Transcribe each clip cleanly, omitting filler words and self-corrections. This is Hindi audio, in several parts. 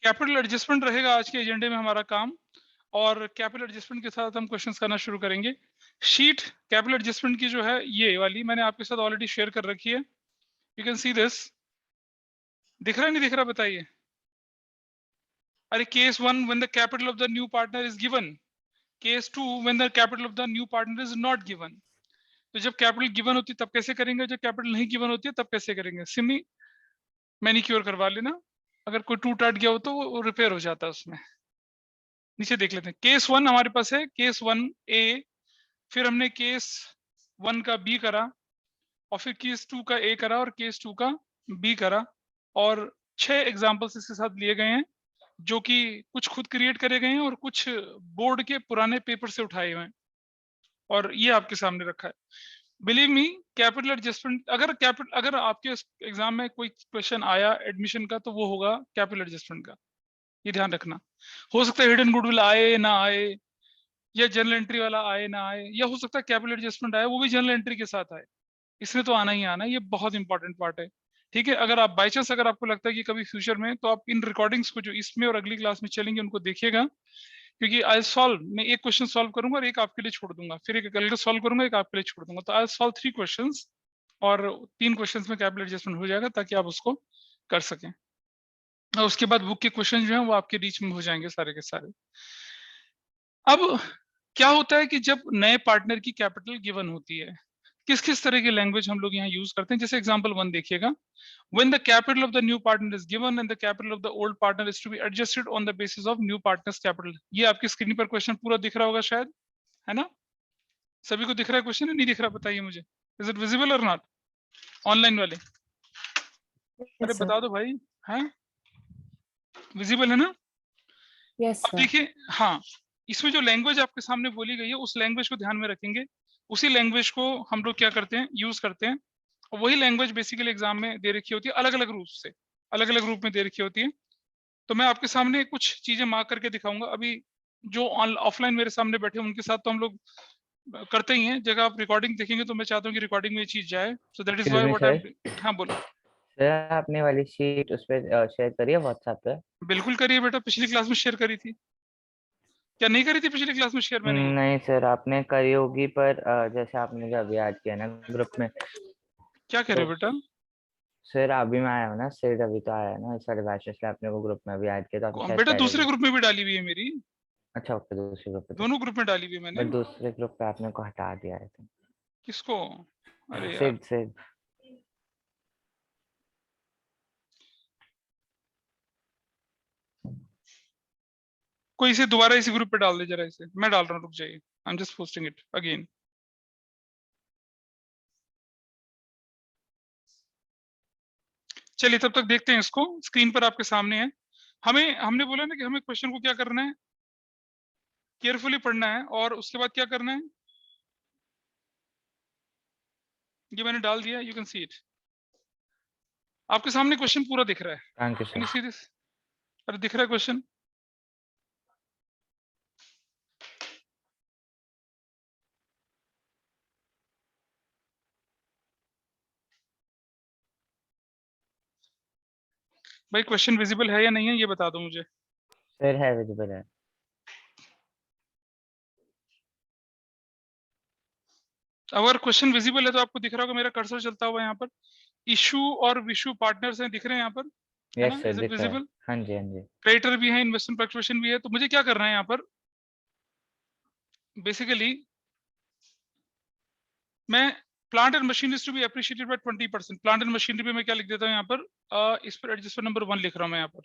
कैपिटल एडजस्टमेंट रहेगा आज के एजेंडे में हमारा काम, और कैपिटल एडजस्टमेंट के साथ हम क्वेश्चंस करना शुरू करेंगे। शीट कैपिटल एडजस्टमेंट की जो है ये वाली मैंने आपके साथ ऑलरेडी शेयर कर रखी है। You can see this. दिख रहा है नहीं दिख रहा बताइए। अरे case 1 when the capital of the new partner is given, case 2 when the capital of the new partner is not given. तो जब कैपिटल गिवन होती है तब कैसे करेंगे, जब कैपिटल नहीं गिवन होती है तब कैसे करेंगे। सिमी मैनिक्योर करवा लेना, अगर कोई टूट टाट गया हो तो वो रिपेयर हो जाता है उसमें। नीचे देख लेते हैं। केस 1 हमारे पास है, केस 1 ए, फिर हमने केस 1 का बी करा, और फिर केस 2 का ए करा, और केस 2 का बी करा, और 6 एग्जांपल्स इसके साथ लिए गए हैं, जो कि कुछ खुद क्रिएट करे गए हैं और कुछ बोर्ड के पुराने पेपर से उठाए हुए हैं, और ये आपके सामने रखा है। बिलीव मी, कैपिटल एडजस्टमेंट अगर आपके एग्जाम में कोई क्वेश्चन आया एडमिशन का तो वो होगा कैपिटल एडजस्टमेंट का, ये ध्यान रखना। हो सकता है हिडन गुडविल आए ना आए, या जनरल एंट्री वाला आए ना आए, या हो सकता है कैपिटल एडजस्टमेंट आए वो भी जनरल एंट्री के साथ आए। इसमें तो आना ही आना है, ये बहुत इंपॉर्टेंट पार्ट है। ठीक है, अगर आप बाई चांस अगर आपको लगता है कि कभी फ्यूचर में, तो आप इन रिकॉर्डिंग्स को जो इसमें और अगली क्लास में चलेंगे उनको देखिएगा, क्योंकि आई सॉल्व, मैं एक क्वेश्चन सॉल्व करूंगा और एक आपके लिए छोड़ दूंगा, फिर एक अलग सॉल्व करूंगा एक आपके लिए छोड़ दूंगा। तो आई सॉल्व 3 क्वेश्चंस, और 3 क्वेश्चंस में कैपिटल एडजस्टमेंट हो जाएगा ताकि आप उसको कर सकें, और उसके बाद बुक के क्वेश्चन जो हैं वो आपके रीच में हो जाएंगे सारे के सारे। अब क्या होता है कि जब नए पार्टनर की कैपिटल गिवन होती है, किस किस तरह की लैंग्वेज हम लोग यहाँ यूज करते हैं। जैसे एग्जांपल 1 देखिएगा, when the capital of the new partner is given and the capital of the old partner is to be adjusted on the basis of new partner's capital। ये आपकी स्क्रीन पर क्वेश्चन पूरा दिख रहा होगा शायद, है ना? सभी को दिख रहा है क्वेश्चन, नहीं दिख रहा बताइए मुझे। इज इट विजिबल और नॉट? ऑनलाइन वाले अरे Yes, sir. बता दो भाई, है विजिबल है ना? Yes, अब sir. देखिए, हाँ, इसमें जो लैंग्वेज आपके सामने बोली गई है उस लैंग्वेज को ध्यान में रखेंगे, उसी लैंग्वेज को हम लोग क्या करते हैं, यूज करते हैं। और वही लैंग्वेज बेसिकली एग्जाम में दे रखी होती है, अलग अलग रूप से, अलग अलग रूप में दे रखी होती है। तो मैं आपके सामने कुछ चीजें मार्क करके दिखाऊंगा। अभी जो ऑफलाइन मेरे सामने बैठे हैं उनके साथ तो हम लोग करते ही हैं, जगह आप रिकॉर्डिंग देखेंगे तो मैं चाहता हूँ कि रिकॉर्डिंग में ये चीज जाए, so that is excuse why me what I sir. Am. हाँ बोलो। सर आपने वाली शीट उस पर शेयर करिए व्हाट्सएप पे। बिल्कुल करिए बेटा, पिछली क्लास में शेयर करी थी क्या? नहीं करी थी पिछली क्लास में शेयर मैंने ये? नहीं सर आपने करी होगी, पर जैसे आपने जो अभी ऐड किया ना ग्रुप में, क्या कह रहे तो हो बेटा? सर अभी मैं आया हूँ ना सर, अभी तो आया है ना इस वाले बैच से, आपने वो ग्रुप में अभी ऐड किया तो आपको शायद बेटा पहले दूसरे भी। ग्रुप में भी डाली हुई है मेरी, अच्छा ओके, दूसरे ग्रुप पे तो, दोनों ग्रुप में डाली हुई है मैंने। बट दूसरे ग्रुप पे आपने को हटा दिया है तो। किसको? अरे यार, सिड सिड। कोई इसे दोबारा इसी ग्रुप पे डाल दे जरा, इसे मैं डाल रहा हूँ, रुक जाइए, I am just posting it again. चलिए तब तक देखते हैं इसको, स्क्रीन पर आपके सामने है। हमने बोला ना कि हमें क्वेश्चन को क्या करना है, केयरफुली पढ़ना है, और उसके बाद क्या करना है, ये मैंने डाल दिया, यू कैन सी इट, आपके सामने क्वेश्चन पूरा दिख रहा है। Thank you can you sir. See this? अरे दिख रहा है क्वेश्चन? भाई क्वेश्चन विजिबल है या नहीं है ये बता दो मुझे। सर है, विजिबल है। अगर क्वेश्चन विजिबल है तो आपको दिख रहा होगा, मेरा कर्सर चलता हुआ यहाँ पर इशू और विशु पार्टनर्स हैं, दिख रहे हैं यहाँ पर, है यस ना? सर इज इट दिख रहा है। विजिबल? हाँ जी हाँ जी। क्रेडिटर भी है, इन्वेस्टमेंट फ्लक्चुएशन भी है। तो मुझे क्या करना है यहाँ पर, बेसिकली मैं plant and machinery to be appreciated by 20%, plant and machinery पे मैं क्या लिख देता हूँ यहाँ पर, इस पर एडजस्टमेंट नंबर 1 लिख रहा हूँ मैं यहाँ पर।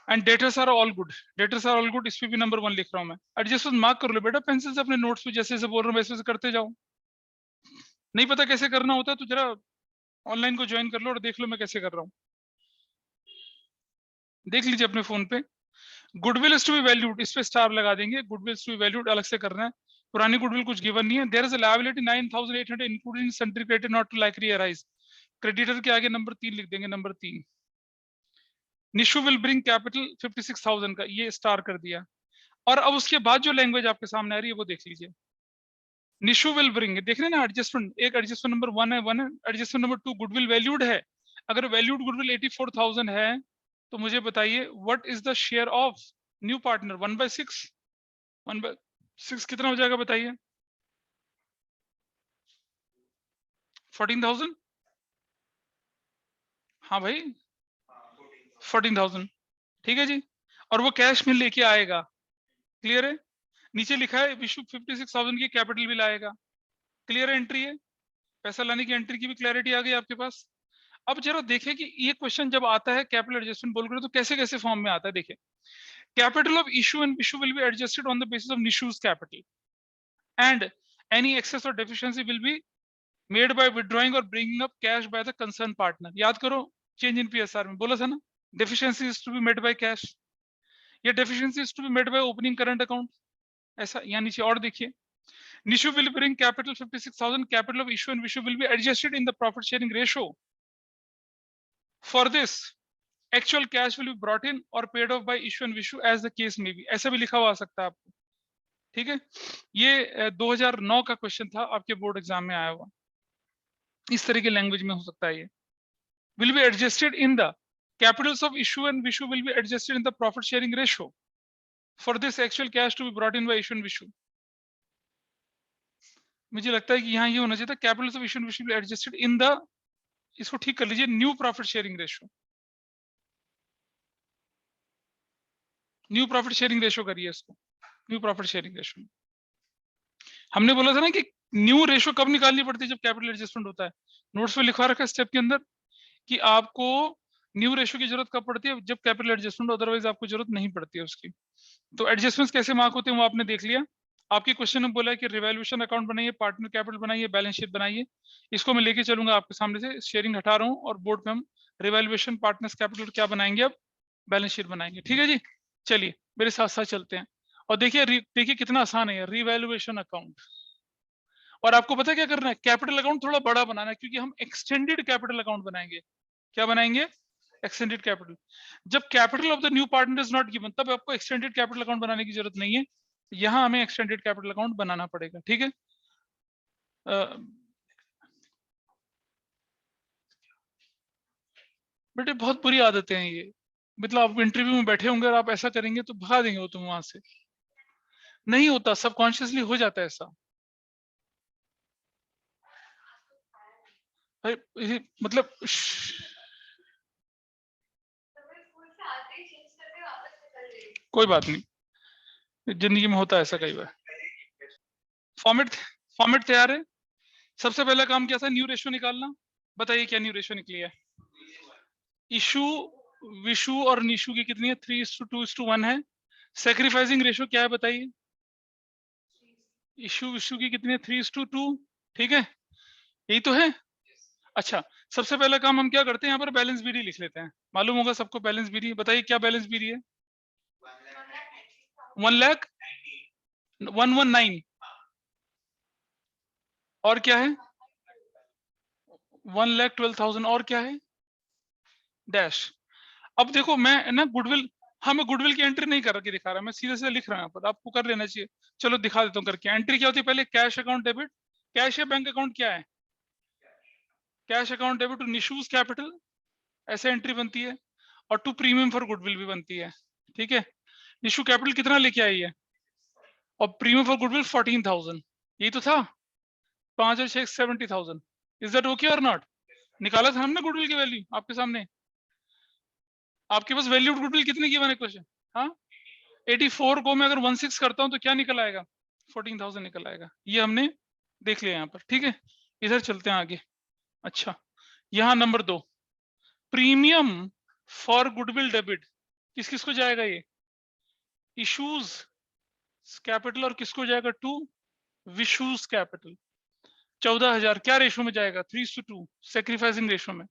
And debtors are all good, debtors are all good, इस पे भी नंबर 1 लिख रहा हूँ मैं। एडजस्टमेंट मार्क कर लो बेटा पेंसिल से, अपने नोट्स पे जैसे जैसे बोल रहा हूँ वैसे वैसे करते जाओ। नहीं पता कैसे करना होता है तो जरा ऑनलाइन को ज्वाइन कर लो और देख लो मैं कैसे कर रहा हूँ, देख लीजिए अपने फोन पे। Goodwill is to be valued, इस पे स्टार लगा देंगे, गुडविल टू बी वैल्यूड अलग से करना है, पुरानी गुडविल कुछ गिवन नहीं है। There is a liability 9800 including sundry credit not to likely arise, creditor के आगे नंबर 3 लिख देंगे, number 3। Nishu will bring capital 56,000 का, ये स्टार कर दिया। और अब उसके बाद जो लैंग्वेज आपके सामने आ रही है वो देख लीजिए। निशु विल ब्रिंग, देख रहे हैं ना एडजस्टमेंट, एक एडजस्टमेंट नंबर 1 है, एडजस्टमेंट नंबर 2 गुडविल वैल्यूड है। अगर वैल्यूड गुडविल 84,000 है तो मुझे बताइए what is the share of new partner 1/6। 1/6 कितना हो जाएगा बताइए? 14,000। हाँ भाई 14,000 ठीक है जी। और वो कैश में लेके आएगा, क्लियर है? नीचे लिखा है विशु 56,000 की कैपिटल भी लाएगा, क्लियर एंट्री है। पैसा लाने की एंट्री की भी क्लैरिटी आ गई आपके पास। अब जरा देखें कि ये क्वेश्चन जब आता है कैपिटल एडजस्टमेंट बोलकर तो कैसे कैसे फॉर्म में आता है। देखिए capital of Ishu and Vishu will be adjusted on the basis of Nishu's capital and any excess or deficiency will be made by withdrawing or bringing up cash by the concerned partner. याद करो चेंज इन पीएसआर में बोला था ना, deficiency is to be made by cash या deficiency is to be made by opening current account, ऐसा। यहाँ नीचे और देखिए Nishu will bring capital 56,000. Capital of issue and Vishu will be adjusted in the profit sharing ratio. For this, actual cash will be brought in or paid off by issue and Vishu as the case may be. ऐसा भी लिखा हुआ आ सकता है आपको, ठीक है? ये 2009 का क्वेश्चन था, आपके बोर्ड एग्जाम में आया हुआ। इस तरह की लैंग्वेज में हो सकता है ये। Will be adjusted in the capitals of issue and Vishu will be adjusted in the profit sharing ratio. For this, actual cash to be brought in by issue and Vishu. मुझे लगता है कि यहाँ ये होना चाहिए था Capitals of Ishu and Vishu will be adjusted in the, इसको ठीक कर लीजिए, new profit sharing ratio. New profit sharing ratio करिए इसको, न्यू प्रॉफिट शेयरिंग रेशियो। हमने बोला था ना कि न्यू रेशियो कब निकालनी पड़ती है? जब कैपिटल एडजस्टमेंट होता है। नोट्स में लिखा रखा है स्टेप के अंदर कि आपको न्यू रेशियो की जरूरत कब पड़ती है? जब कैपिटल एडजस्टमेंट, अदरवाइज आपको जरूरत नहीं पड़ती है उसकी। तो एडजस्टमेंट्स कैसे मार्क होते हैं वो आपने देख लिया। आपके क्वेश्चन में बोला है कि रिवैल्यूएशन अकाउंट बनाइए, पार्टनर कैपिटल बनाइए, बैलेंस शीट बनाइए। इसको मैं लेके चलूंगा आपके सामने से, शेयरिंग हटा रहा हूँ और बोर्ड पे हम रिवैल्यूएशन, पार्टनर्स कैपिटल क्या बनाएंगे, अब बैलेंस शीट बनाएंगे, ठीक है जी। चलिए मेरे साथ साथ चलते हैं और देखिए कितना आसान है रिवैल्यूएशन अकाउंट। और आपको पता है क्या करना है? कैपिटल अकाउंट थोड़ा बड़ा बनाना है क्योंकि हम एक्सटेंडेड कैपिटल अकाउंट बनाएंगे। क्या बनाएंगे? Extended capital. जब capital of the new partner is not given तब आपको एक्सटेंडेड कैपिटल अकाउंट बनाने की जरूरत नहीं है, यहां हमें एक्सटेंडेड कैपिटल अकाउंट बनाना पड़ेगा, ठीक है। बेटे बहुत बुरी आदतें हैं ये, मतलब आप इंटरव्यू में बैठे होंगे और आप ऐसा करेंगे तो भगा देंगे वो तुम वहां से। नहीं होता, सबकॉन्शियसली हो जाता है ऐसा। मतलब कोई बात नहीं, जिंदगी में होता है ऐसा कई बार। फॉर्मेट तैयार है। सबसे पहला काम क्या था? न्यू रेशियो निकालना। बताइए क्या न्यू रेशियो निकली है? इशू, विशु और निशु की कितनी है? 3:2:1 है। सेक्रीफाइसिंग रेशियो क्या है बताइए? इशू विशु की कितनी है? 3:2, ठीक है, यही तो है। अच्छा, सबसे पहला काम हम क्या करते हैं, यहाँ पर बैलेंस बीडी लिख लेते हैं। मालूम होगा सबको बैलेंस बीडी। बताइए क्या बैलेंस बीडी है? 1,119। और क्या है? 1,12,000। और क्या है? डैश। अब देखो मैं ना गुडविल, हाँ मैं गुडविल की एंट्री नहीं करके दिखा रहा, मैं सीधे सीधे लिख रहा हूँ पर आपको कर लेना चाहिए। चलो दिखा देता हूँ करके। एंट्री क्या होती है? पहले कैश अकाउंट डेबिट, कैश या बैंक अकाउंट क्या है? Cash account debit to Nishu's capital, ऐसे एंट्री बनती है। और टू प्रीमियम फॉर गुडविल भी बनती है, ठीक है। निशू कैपिटल कितना लेके आई है और प्रीमियम फॉर गुडविल 14,000, यही तो था। 5 और 6 70,000। इज दैट ओके और नॉट? निकाला था हमने गुडविल की वैल्यू आपके सामने। आपके पास वैल्यू गुडविल कितने की बने क्वेश्चन? हाँ 84 को मैं अगर 16 करता हूं तो क्या निकल आएगा? 14,000 निकल आएगा। ये हमने देख लिया यहाँ पर, ठीक है। इधर चलते हैं आगे। अच्छा, यहाँ number 2 premium for goodwill debit किस किस को जाएगा? ये इशूज कैपिटल और किसको जाएगा? To Vishu's capital. 14,000 क्या रेशो में जाएगा? 3:2 सेक्रीफाइसिंग रेशो में।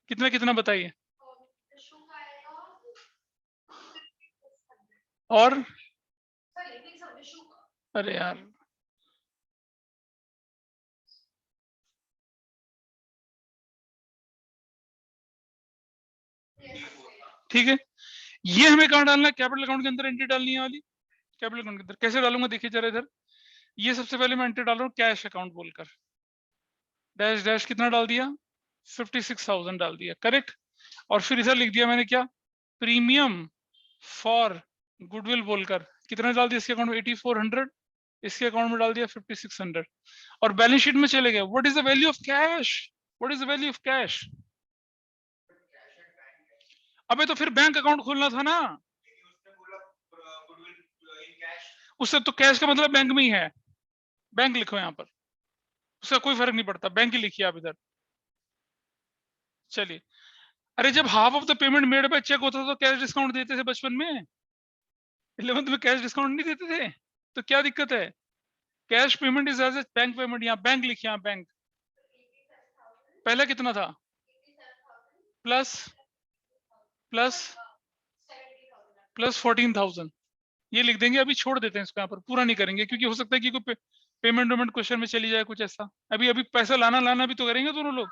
कितना कितना बताइए? और अरे यार ठीक है, ये हमें कहाँ डालना है? कैपिटल अकाउंट के अंदर एंट्री डालनी है वाली। कैपिटल अकाउंट के अंदर कैसे डालूंगा? देखिए जरा इधर। ये सबसे पहले मैं एंट्री डाल रहा हूँ कैश अकाउंट बोलकर, डैश डैश कितना डाल दिया? 56,000 डाल दिया, करेक्ट। और फिर इधर लिख दिया मैंने क्या? प्रीमियम फॉर गुडविल बोलकर कितना डाल दिया इसके अकाउंट में 8400, इसके अकाउंट में डाल दिया 5600 और बैलेंस शीट में चले गए। What is the value of cash? What is the value of cash? अबे तो फिर बैंक अकाउंट खोलना था ना। उससे तो कैश का मतलब बैंक में ही है, बैंक लिखो यहाँ पर, उसका कोई फर्क नहीं पड़ता, बैंक ही लिखिए आप इधर। चलिए, अरे जब half of the payment made by cheque होता था तो कैश डिस्काउंट देते थे बचपन में, 11th में कैश डिस्काउंट नहीं देते थे, तो क्या दिक्कत है? Cash payment is as a bank payment, यहाँ बैंक लिखिए, यहाँ बैंक। पहले कितना था? प्लस प्लस प्लस 14,000 ये लिख देंगे। अभी छोड़ देते हैं इसको, यहाँ पर पूरा नहीं करेंगे क्योंकि हो सकता है कि कोई पेमेंट वेमेंट क्वेश्चन में चली जाए कुछ ऐसा। अभी अभी पैसा लाना भी तो करेंगे दोनों लोग,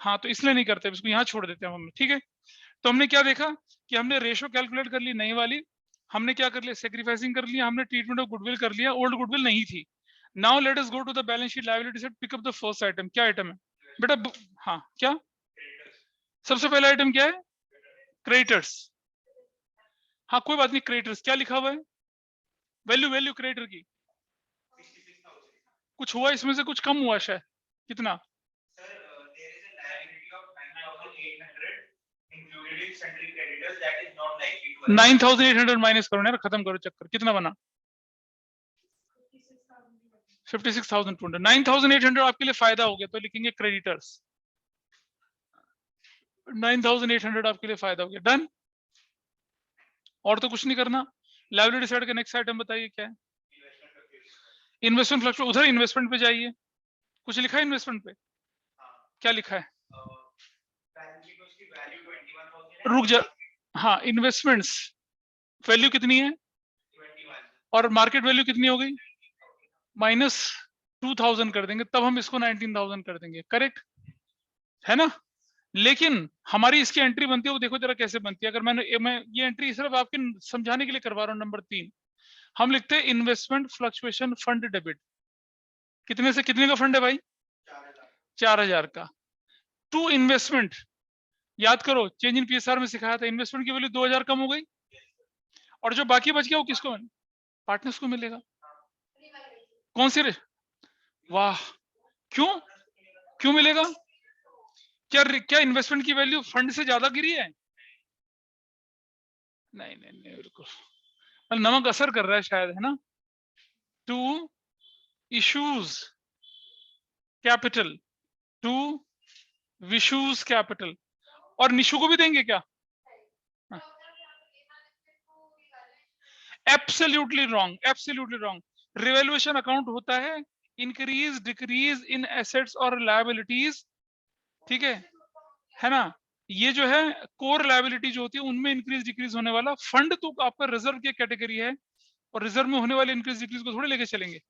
हाँ, तो इसलिए नहीं करते, इसको यहाँ छोड़ देते हैं हम, ठीक है। तो हमने क्या देखा कि हमने रेशो कैलकुलेट कर ली नई वाली, हमने क्या कर लिया, सेक्रीफाइसिंग कर लिया, हमने ट्रीटमेंट ऑफ गुडविल कर लिया, ओल्ड गुडविल नहीं थी। Now let us go to the balance sheet liability set, pick up the first item. क्या आइटम है बेटा? हाँ, क्या सबसे पहला आइटम क्या है? क्रेडिटर्स। हाँ कोई बात नहीं, क्रेडिटर्स क्या लिखा हुआ है? वैल्यू क्रेडिटर की कुछ हुआ इसमें से, कुछ कम हुआ शायद, कितना? 9,800 माइनस करो ना, खत्म करो चक्कर, कितना बना? 56,200। 9,800 आपके लिए फायदा हो गया तो लिखेंगे क्रेडिटर्स, 9,800 आपके लिए फायदा हो गया, डन। और तो कुछ नहीं करना। लायबिलिटी साइड का नेक्स्ट आइटम बताइए क्या है? Investment fluctuation. उधर इन्वेस्टमेंट पे जाइए, कुछ लिखा है इन्वेस्टमेंट पे? क्या लिखा है? रुक जा, हाँ, इन्वेस्टमेंट्स वैल्यू कितनी है और मार्केट वैल्यू कितनी हो गई? -2,000 कर देंगे, तब हम इसको 19,000 कर देंगे, करेक्ट है ना। लेकिन हमारी इसकी एंट्री बनती है, वो देखो जरा कैसे बनती है। अगर मैं ये एंट्री सिर्फ आपके समझाने के लिए करवा रहा हूँ। नंबर 3 हम लिखते हैं इन्वेस्टमेंट फ्लक्चुएशन फंड डेबिट। कितने से कितने का फंड है भाई? 4,000 का। टू इन्वेस्टमेंट, याद करो चेंज इन पीएसआर में सिखाया था, इन्वेस्टमेंट की वैल्यू 2,000 कम हो गई और जो बाकी बच गया वो किसको? पार्टनर्स को मिलेगा। कौन सी रे? वाह, क्यों क्यों मिलेगा? क्या इन्वेस्टमेंट की वैल्यू फंड से ज्यादा गिरी है? नहीं नहीं नहीं, बिल्कुल नमक असर कर रहा है शायद, है ना। To Ishu's capital, to Vishu's capital, और निशु को भी देंगे क्या? Absolutely wrong, absolutely wrong. Revaluation account होता है इंक्रीज डिक्रीज इन एसेट्स और लायबिलिटीज, ठीक है ना। ये जो है कोर लायबिलिटी जो होती है उनमें इंक्रीज डिक्रीज होने वाला। फंड तो आपका रिजर्व की कैटेगरी है और रिजर्व में होने वाले इंक्रीज डिक्रीज को थोड़े लेके चलेंगे।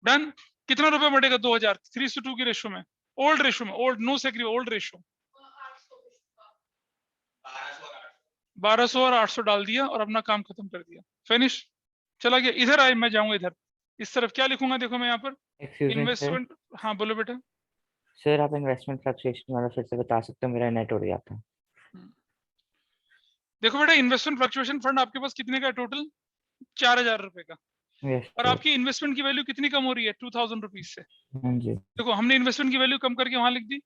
डन। कितना रुपए बढ़ेगा? 2,000 3:2 की रेशो में, ओल्ड रेशो में, ओल्ड नो सेक्री, ओल्ड रेशो 1200 और 800 डाल दिया और अपना काम खत्म कर दिया, फिनिश, चला गया। इधर आए, मैं जाऊंगा इधर, इस तरफ क्या लिखूंगा देखो मैं यहाँ पर, इन्वेस्टमेंट। हाँ बोलो बेटा। सर आप इन्वेस्टमेंट फ्लक्चुएशन वाला फिर से बता सकते हो, मेरा नेट उड़ गया था। देखो बेटा, इन्वेस्टमेंट फ्लक्चुएशन फंड आपके पास कितने का टोटल? 4,000 रुपए का। और आपकी इन्वेस्टमेंट की वैल्यू कितनी कम हो रही है? 2,000 रुपीज से। हाँ जी। देखो हमने इन्वेस्टमेंट की वैल्यू कम करके वहां लिख दी।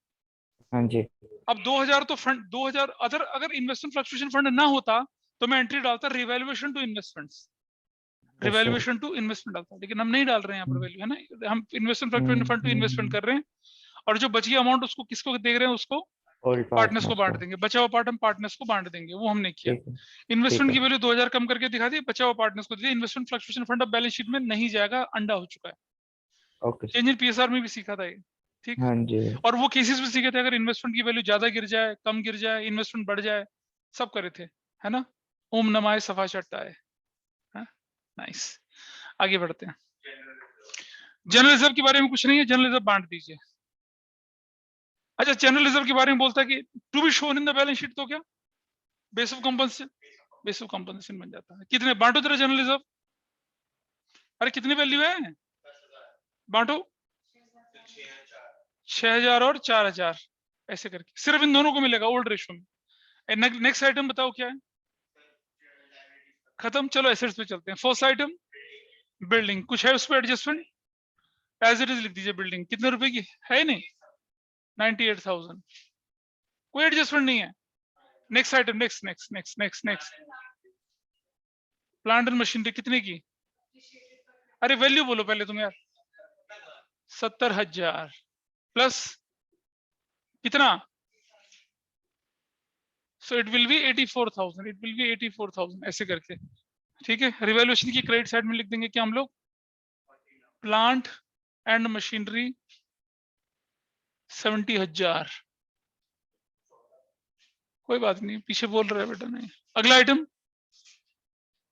हाँ जी। अब 2,000 तो फंड 2,000 अगर इन्वेस्टमेंट फ्लक्चुएशन फंड ना होता तो मैं एंट्री डालता revaluation to investments, revaluation to investment डालता, लेकिन हम नहीं डाल रहे हैं यहाँ पर वैल्यू, है ना। हम investment fluctuation fund to investment कर रहे हैं और जो बची अमाउंट उसको किसको दे रहे हैं? उसको पार्टनर्स को बांट देंगे, बचा हुआ पार्ट हम पार्टनर्स को बांट देंगे, वो हमने किया। इन्वेस्टमेंट की वैल्यू 2,000 कम करके दिखा दी, बचा हुआ पार्टनर्स को दिया। इन्वेस्टमेंट फ्लक्चुएशन फंड अब बैलेंस शीट में नहीं जाएगा, अंडा हो चुका है। ओके। चेंज इन पीएसआर में भी सीखा था ये, ठीक। हाँ जी। और वो केसेस भी सीखे थे, अगर इन्वेस्टमेंट की वैल्यू ज्यादा गिर जाए, कम गिर जाए, इन्वेस्टमेंट बढ़ जाए, सब करे थे, है ना। ओम नमाय सफा चट्टाए, नाइस। आगे बढ़ते हैं। जनरल रिजर्व के बारे में कुछ नहीं है, जनरल रिजर्व बांट दीजिए। अच्छा, जनरल रिजर्व के बारे में बोलता है कि to be shown in the balance sheet, तो क्या base of compensation, base of compensation बन जाता है। कितने बांटो तेरा जनरल रिजर्व? अरे कितनी वैल्यू है? बांटो 6,000 और 4,000 ऐसे करके, सिर्फ इन दोनों को मिलेगा ओल्ड रेशो में। नेक्स्ट आइटम बताओ क्या है? खत्म, चलो एसेट्स पे चलते हैं। फर्स्ट आइटम बिल्डिंग, कुछ है उस पर एडजस्टमेंट? एज इट इज लिख दीजिए। बिल्डिंग कितने रुपए की है? नहीं 98,000, कोई एडजस्टमेंट नहीं है। Next item, next next next next next plant and machinery कितने की? अरे वैल्यू बोलो पहले तुम यार। 70,000 प्लस कितना? So it will be 84,000, it will be 84,000 ऐसे करके, ठीक है। रिवैल्यूएशन की क्रेडिट साइड में लिख देंगे क्या हम लोग? प्लांट एंड मशीनरी 70,000, कोई बात नहीं, पीछे बोल रहे बेटा। नहीं, अगला आइटम,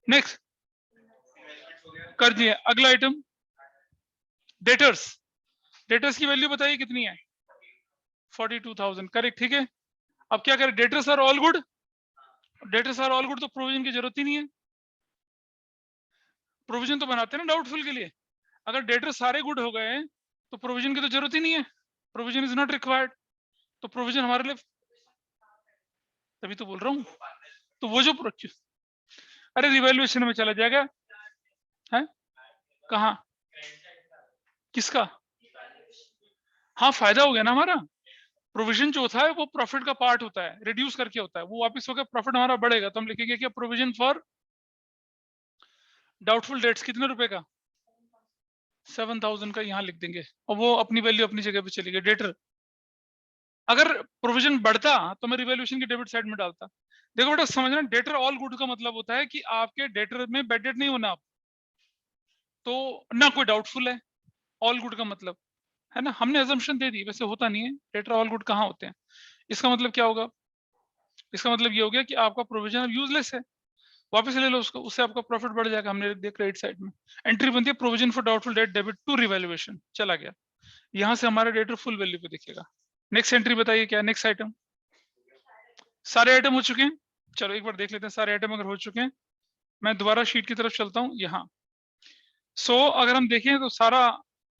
नेक्स्ट कर दिए। अगला आइटम डेटर्स, डेटर्स की वैल्यू बताइए कितनी है? 42,000, करेक्ट, ठीक है। अब क्या करें? Debtors are all good, debtors are all good तो प्रोविजन की जरूरत ही नहीं है। प्रोविजन तो बनाते हैं ना डाउटफुल के लिए। अगर डेटर सारे गुड हो गए तो प्रोविजन की तो जरूरत ही नहीं है, प्रोविजन इज नॉट रिक्वायर्ड। तो प्रोविजन हमारे लिए, तभी तो बोल रहा हूँ। तो वो जो अरे रिवैल्यूएशन में चला जाएगा है, कहाँ? किसका? हाँ, फायदा हो गया ना हमारा। प्रोविजन जो होता है वो प्रॉफिट का पार्ट होता है, रिड्यूस करके होता है, वो वापस होकर प्रॉफिट हमारा बढ़ेगा। तो हम लिखेंगे क्या? प्रोविजन फॉर डाउटफुल डेट्स कितने रुपए का? 7,000 का यहाँ लिख देंगे, और वो अपनी वैल्यू अपनी जगह पे चली गई। डेटर अगर प्रोविजन बढ़ता तो मैं रिवैल्यूएशन की डेबिट साइड में डालता। देखो बेटा समझना, डेटर ऑल गुड का मतलब होता है कि आपके डेटर में बैड डेट नहीं होना आप, तो ना कोई डाउटफुल है। ऑल गुड का मतलब है ना, हमने अजम्पशन दे दी, वैसे होता नहीं है। डेटर ऑल गुड कहाँ होते हैं? इसका मतलब क्या होगा? इसका मतलब ये हो गया कि आपका प्रोविजन अब यूजलेस है, वापस ले लो उसको, उससे आपका प्रॉफिट बढ़ जाएगा। हमने लिख दिया क्रेडिट साइड में। एंट्री बनती है provision for doubtful debt debit to revaluation, चला गया। यहाँ से हमारा डेटर फुल वैल्यू पे दिखेगा। नेक्स्ट एंट्री बताइए क्या? नेक्स्ट आइटम, सारे आइटम हो चुके हैं? चलो एक बार देख लेते हैं सारे आइटम अगर हो चुके हैं। मैं दोबारा शीट की तरफ चलता हूँ यहाँ। सो अगर हम देखें तो सारा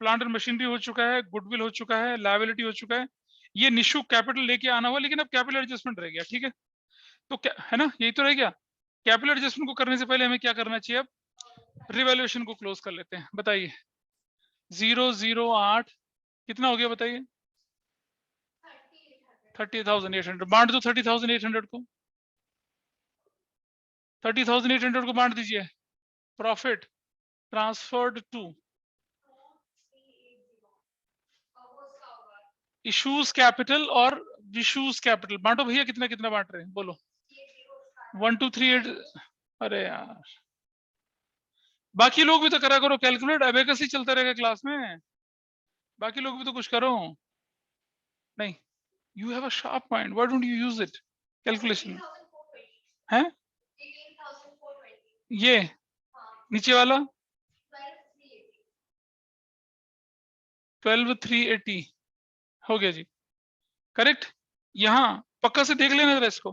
प्लांट एंड मशीनरी हो चुका है, गुडविल हो चुका है, लायबिलिटी हो चुका है। ये निशु कैपिटल लेके आना हुआ, लेकिन अब कैपिटल एडजस्टमेंट रह गया, ठीक है। तो क्या है ना, यही तो रह गया। कैपिटल एडजस्टमेंट को करने से पहले हमें क्या करना चाहिए? अब रिवैल्यूएशन को क्लोज कर लेते हैं। बताइए 008 कितना हो गया बताइए? 30,800, बांट दो 30,800 को, 30,800 को बांट दीजिए। प्रॉफिट ट्रांसफर्ड टू इशूज कैपिटल और विशूज कैपिटल। बांटो भैया, कितना कितना बांट रहे हैं बोलो? 1 2 3 8। अरे यार, बाकी लोग भी तो करा करो कैलकुलेट, अबेकस ही चलता रहेगा क्लास में। बाकी लोग भी तो कुछ करो। नहीं, you have a sharp mind, why don't you use it? Calculation है ये नीचे वाला 12,380 हो गया जी, करेक्ट। यहाँ पक्का से देख लेना जरा इसको।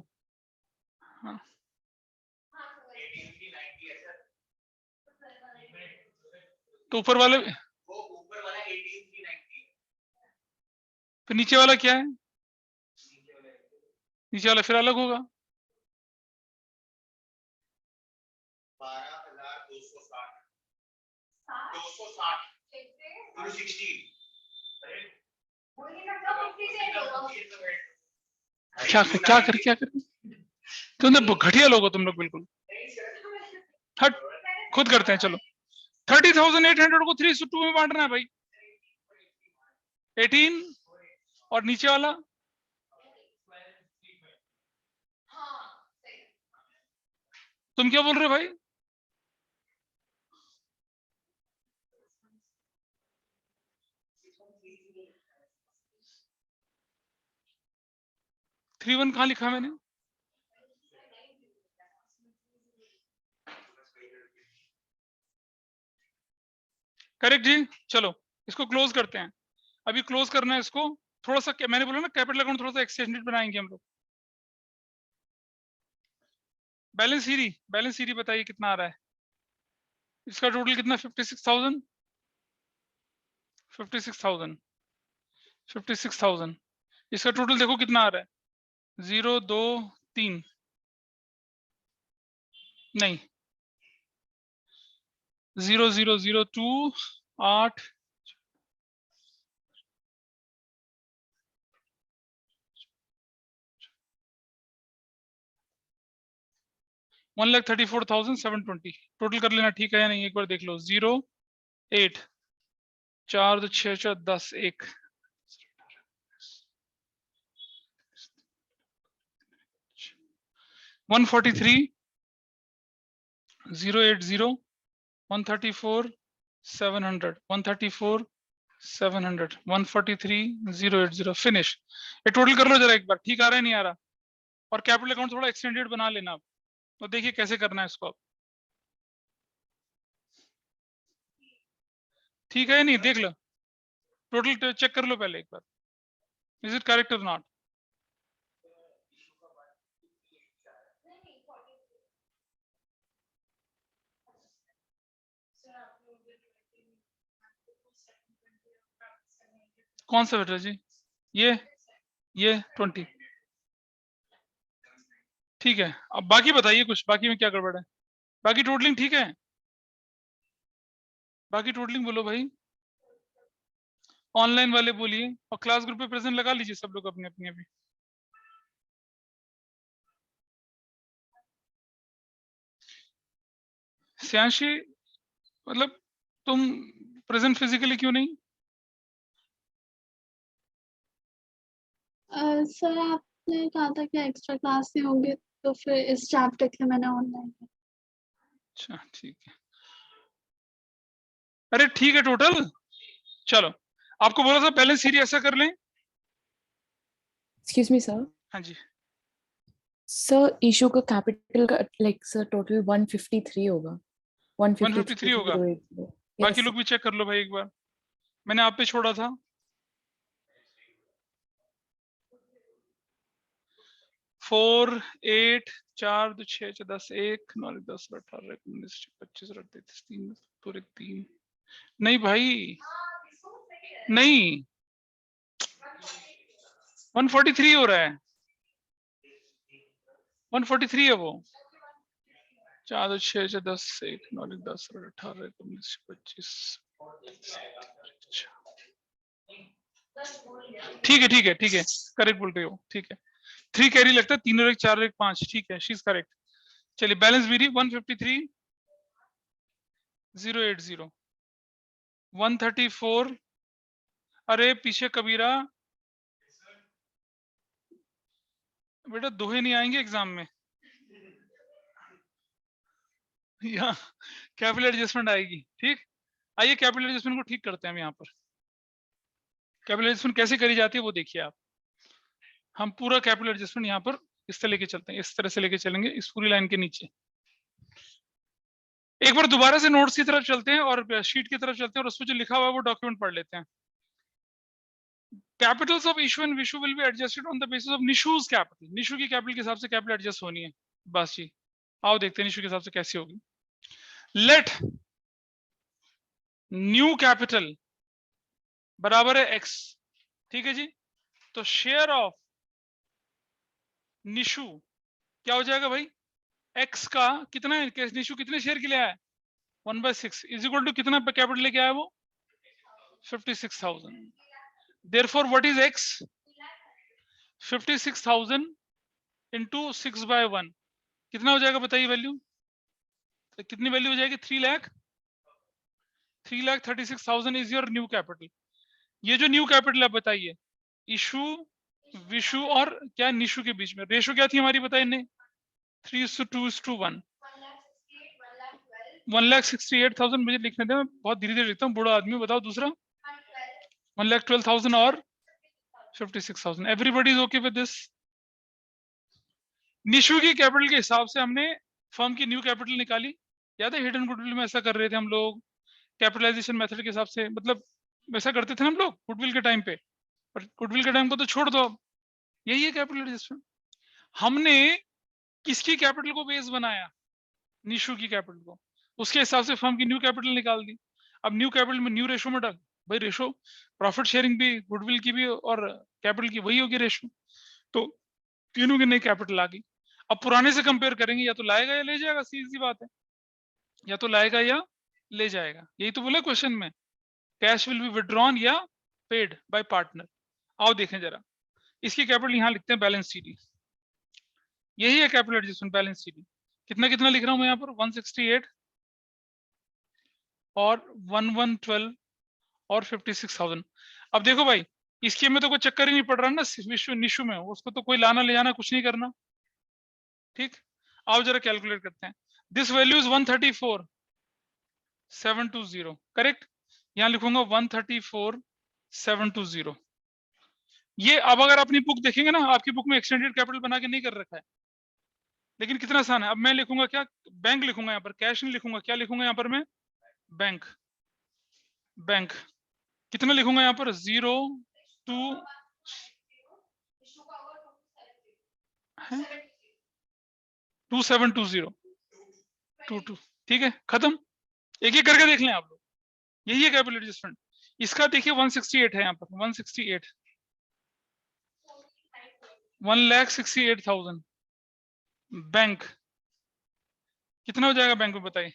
हाँ, तो ऊपर वाले, फिर नीचे वाला क्या है? नीचे वाला फिर अलग होगा। 12,260। क्या कर तुमने घटिया लोग हो तुम लोग, बिल्कुल। हट, खुद करते हैं चलो। 30,800 को 3/2 में बांटना है भाई। 18 और नीचे वाला तुम क्या बोल रहे हो भाई? थ्री वन कहाँ लिखा मैंने? करेक्ट जी। चलो इसको क्लोज करते हैं। अभी क्लोज करना है इसको। थोड़ा सा मैंने बोला ना कैपिटल अकाउंट थोड़ा सा एक्सटेंडेड बनाएंगे हम लोग। बैलेंस सीरी बताइए कितना आ रहा है? इसका टोटल कितना? 56,000, 56,000, 56,000। इसका टोटल देखो कितना आ रहा है? 0 2 3 नहीं 0002 8 1,34,720 टोटल कर लेना, ठीक है या नहीं एक बार देख लो। 0 8 4 2 6 4 10 1 143 080 134 700 134 700 143 080 फिनिश। ये टोटल कर लो जरा एक बार, ठीक आ रहा है नहीं आ रहा? और कैपिटल अकाउंट थोड़ा एक्सटेंडेड बना लेना आप, तो देखिए कैसे करना है इसको आप। ठीक है नहीं, देख लो टोटल चेक कर लो पहले एक बार, इज इट करेक्ट और नॉट। कौन सा बेटा जी? ये 20 ठीक है। अब बाकी बताइए कुछ, बाकी में क्या गड़बड़ है? बाकी टोटलिंग ठीक है? बाकी टोटलिंग बोलो भाई, ऑनलाइन वाले बोलिए, और क्लास ग्रुप पे प्रेजेंट लगा लीजिए सब लोग अपने अपने अभी। श्यांशी मतलब तुम प्रेजेंट फिजिकली क्यों नहीं? सर आपने कहा था कि एक्स्ट्रा क्लास नहीं होंगे, तो फिर इस चैप्टर के मैंने ऑनलाइन। अच्छा ठीक है, अरे ठीक है टोटल। चलो आपको बोला था बैलेंस सीरीज ऐसा कर लें। Excuse me, sir. हाँ जी Sir, issue का capital का like sir total 153 होगा. 153 होगा। 153,080. बाकी Yes, लोग भी चेक कर लो भाई एक बार, मैंने आप पे छोड़ा था। फोर 8 4 2 6 4 10 1 9 10 18 19 25 38 3 पूरे 3 नहीं भाई नहीं 143 हो रहा है, 143 है वो। 4 2 6 4 10 1 9 10 18 19 25 ठीक है ठीक है ठीक है, करेक्ट बोल रहे हो, ठीक है। 3 कैरी लगता है, 3 और 1 4 और 1 5, ठीक है, शी इज करेक्ट। चलिए बैलेंस भी 153 080 134। अरे पीछे कबीरा बेटा, दोहे नहीं आएंगे एग्जाम में, यहाँ कैपिटल एडजस्टमेंट आएगी। ठीक, आइए कैपिटल एडजस्टमेंट को ठीक करते हैं हम यहाँ पर। कैपिटल एडजस्टमेंट कैसे करी जाती है वो देखिए आप। हम पूरा कैपिटल एडजस्टमेंट यहाँ पर इस तरह लेके चलते हैं, इस तरह से लेके चलेंगे इस पूरी लाइन के नीचे। एक बार दोबारा से नोट्स की तरफ चलते हैं और शीट की तरफ चलते हैं, और उसमें जो लिखा हुआ है वो डॉक्यूमेंट पढ़ लेते हैं। Capitals of Ishu and Vishu will be adjusted on the basis of Nishu's capital. Nishu की कैपिटल के हिसाब से कैपिटल एडजस्ट होनी है, बस जी। आओ देखते हैं निशू के हिसाब से कैसी होगी। लेट न्यू कैपिटल बराबर है x, ठीक है जी। तो शेयर ऑफ निशु क्या हो जाएगा भाई? x का कितना है, निशु कितने शेयर के लिए आया? 1/6 इज इक्वल टू कितना कैपिटल लेके आया वो? 56,000। Therefore what is x? 56,000 into 6/1 कितना हो जाएगा बताइए वैल्यू? तो कितनी वैल्यू हो जाएगी? 3,36,000 इज योर न्यू कैपिटल। ये जो न्यू कैपिटल है बताइए, इशू विशु और क्या निशु के बीच में रेशो क्या थी हमारी बताइए ने? 3:2:1 1,68,000 मुझे लिखने दें, मैं बहुत धीरे धीरे लिखता हूँ, बूढ़ा आदमी। बताओ दूसरा 1,12,000 और 56,000। Everybody is okay with this? Nishu की कैपिटल के हिसाब से हमने फर्म की न्यू कैपिटल निकाली, याद है हिडन गुडविल में ऐसा कर रहे थे हम लोग, कैपिटलाइजेशन मेथड के हिसाब से, मतलब वैसा करते थे हम लोग गुडविल के टाइम पे। पर गुडविल के टाइम को तो छोड़ दो, अब यही है कैपिटल एडजस्टमेंट। हमने किसकी कैपिटल को बेस बनाया? निशु की कैपिटल को, उसके हिसाब से फर्म की न्यू कैपिटल निकाल दी। अब न्यू कैपिटल में न्यू रेशो में डाल, भाई रेशो प्रॉफिट शेयरिंग भी गुडविल की भी और कैपिटल की वही होगी रेशो, तो तीनों की नई कैपिटल आ गई। अब पुराने से कंपेयर करेंगे, या तो लाएगा या ले जाएगा, सीधी बात है, या तो लाएगा या ले जाएगा। यही तो बोला क्वेश्चन में, कैश विल बी विड्रॉन या पेड बाय पार्टनर। आओ देखें जरा, इसकी कैपिटल यहां लिखते हैं बैलेंस सीडी, यही है कैपिटल एडजस्टमेंट बैलेंस सीडी। कितना कितना लिख रहा हूं मैं यहाँ पर, 168 और 1112 और 56,000। अब देखो भाई, इसके में तो कोई चक्कर ही नहीं पड़ रहा ना विश्व निशु में, उसको तो कोई लाना ले जाना कुछ नहीं करना, ठीक। आओ जरा कैलकुलेट करते हैं। This value is 134,720, correct. यहां लिखूंगा 134,720। ये अब अगर अपनी बुक देखेंगे ना, आपकी बुक में एक्सटेंडेड कैपिटल बना के नहीं कर रखा है, लेकिन कितना आसान है। अब मैं लिखूंगा क्या, बैंक लिखूंगा यहाँ पर, कैश नहीं लिखूंगा, क्या लिखूंगा यहाँ पर मैं, बैंक। बैंक कितना लिखूंगा यहाँ पर, 0 2 2720 22, ठीक है, खत्म। एक एक करके देख लें आप लोग, यही है कैपिटल एडजस्टमेंट। इसका देखिए 168 है यहाँ पर, 168 1,68,000। बैंक कितना हो जाएगा बैंक में बताइए,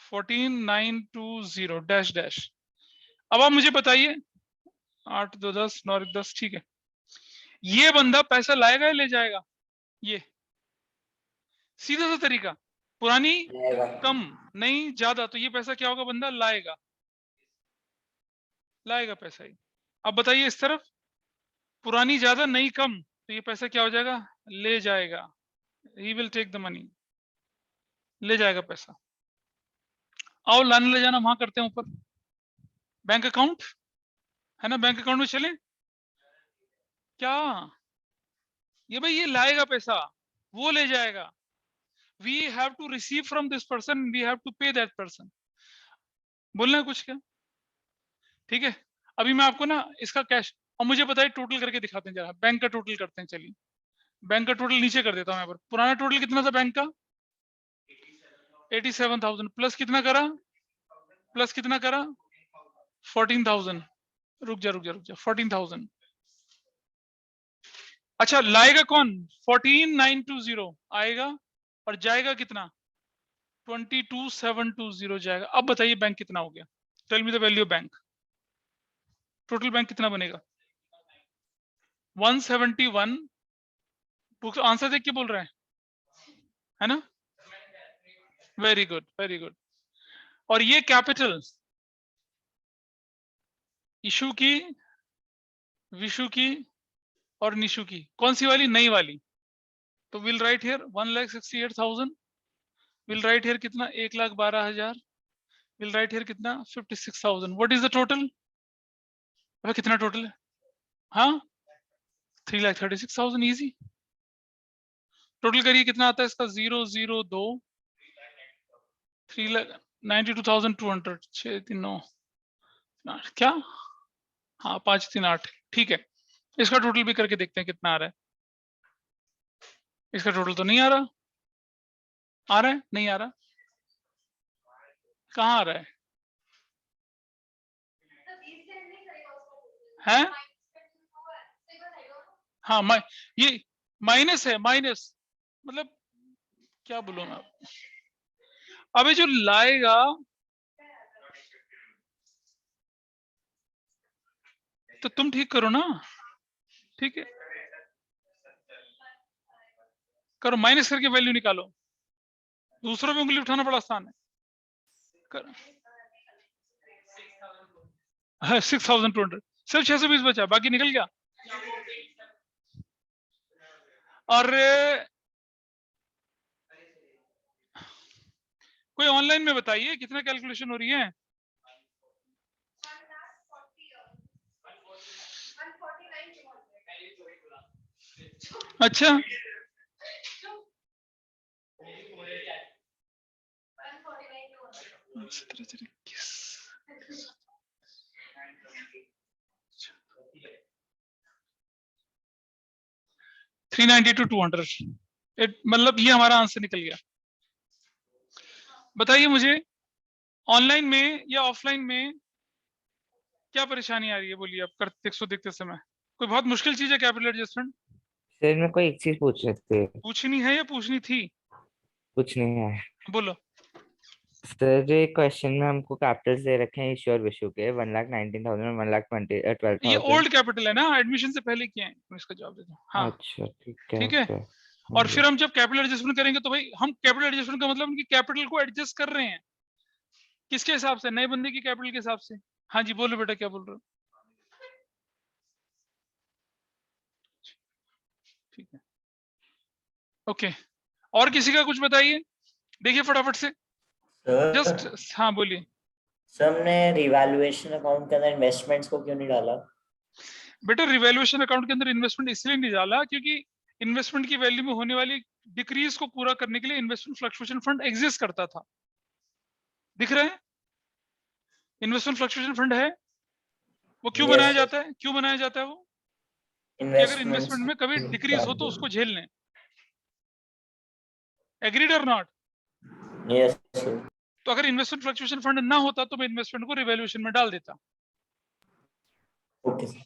14,920 डैश डैश। अब आप मुझे बताइए, 8 2 10 9 1 10, ठीक है। ये बंदा पैसा लाएगा या ले जाएगा, ये सीधा सा तरीका, पुरानी कम नहीं ज्यादा, तो ये पैसा क्या होगा, बंदा लाएगा, लाएगा पैसा ही। अब बताइए इस तरफ, पुरानी ज्यादा नहीं कम, तो ये पैसा क्या हो जाएगा, ले जाएगा, he will take the money, ले जाएगा पैसा। आओ लाने ले जाना वहां करते हैं ऊपर, बैंक अकाउंट है ना, बैंक अकाउंट में चले क्या, ये भाई ये लाएगा पैसा, वो ले जाएगा। We have to receive from this person, we have to pay that person. बोलना है कुछ क्या, ठीक है। अभी मैं आपको ना इसका कैश, और मुझे बताइए टोटल करके दिखाते हैं जरा, बैंक का टोटल करते हैं, चलिए बैंक का टोटल नीचे कर देता हूं यहाँ पर। पुराना टोटल कितना था बैंक का, 87,000 प्लस कितना करा, प्लस कितना करा, 14,000। रुक जा 14,000। अच्छा लाएगा कौन, 14,920 आएगा, और जाएगा कितना, 22,720 जाएगा। अब बताइए बैंक कितना हो गया, tell me the value bank, total bank कितना बनेगा, 171। बुक आंसर देख के बोल रहे हैं, है ना, वेरी गुड वेरी गुड। और ये कैपिटल इशू की, विशु की और निशु की, कौन सी वाली, नई वाली। तो will write here 1,68,000, will write here कितना, 1,12,000, विल राइट हियर कितना, 56,000। व्हाट इज द टोटल, अब कितना टोटल है, हाँ 3,36,000, इजी। टोटल करिए कितना आता है इसका, 002 3,92,200, 639 क्या, हाँ 538, ठीक है। इसका टोटल भी करके देखते हैं कितना आ रहा है। इसका टोटल तो नहीं आ रहा, आ रहा है, नहीं आ रहा, कहाँ आ रहा है? हाँ ये माइनस है, माइनस मतलब क्या बोलूं मैं, अबे जो लाएगा तो तुम ठीक करो ना, ठीक है करो, माइनस करके वैल्यू निकालो, दूसरों पे उंगली उठाना बड़ा आसान है। 6,200, सिर्फ 620 बचा, बाकी निकल गया। और कोई ऑनलाइन में बताइए कितना कैलकुलेशन हो रही है, अच्छा 390 to 200, मतलब ये हमारा आंसर निकल गया। बताइए मुझे ऑनलाइन में या ऑफलाइन में क्या परेशानी आ रही है, बोलिए आप, करते देखते समय कोई बहुत मुश्किल चीज है कैपिटल एडजस्टमेंट, सर मेरे को एक चीज पूछ रही थी। पूछनी है या पूछनी थी? कुछ नहीं है बोलो। सर, जो एक क्वेश्चन में हमको कैपिटल्स दे रखे हैं इश्यू और विश्यू के 1,19,000 और 1,20,12,000। ये ओल्ड कैपिटल है ना, एडमिशन से पहले किए हैं, मैं इसका जवाब देता हूँ। हाँ अच्छा ठीक है, ठीक है। ओके। और फिर हम जब कैपिटल एडजस्टमेंट करेंगे तो भाई हम कैपिटल एडजस्टमेंट का मतलब उनकी कैपिटल को एडजस्ट कर रहे हैं, किसके हिसाब से? नए बंदे की कैपिटल के हिसाब से। हाँ जी बोलो बेटा, क्या बोल रहे हो? ठीक है, ओके। और किसी का कुछ बताइए, देखिए फटाफट से, जस्ट। हाँ बोलिए। सर हमने रिवैल्यूएशन अकाउंट के अंदर इन्वेस्टमेंट्स को क्यों नहीं डाला? बेटा रिवैल्यूएशन अकाउंट के अंदर इन्वेस्टमेंट इसलिए नहीं डाला क्योंकि इन्वेस्टमेंट की वैल्यू में होने वाली डिक्रीज को पूरा करने के लिए इन्वेस्टमेंट फ्लक्चुएशन फंड एग्जिस्ट करता था। दिख रहा है? इन्वेस्टमेंट फ्लक्चुएशन फंड है, वो क्यों Yes, बनाया sir. जाता है? क्यों बनाया जाता है वो? कि अगर इन्वेस्टमेंट्स इन्वेस्टमेंट में कभी डिक्रीज हो तो उसको झेल लें। एग्रीड और नॉट? Yes sir. तो अगर इन्वेस्टमेंट फ्लक्चुएशन फंड ना होता तो मैं इन्वेस्टमेंट को रिवैल्यूएशन में डाल देता। Okay sir.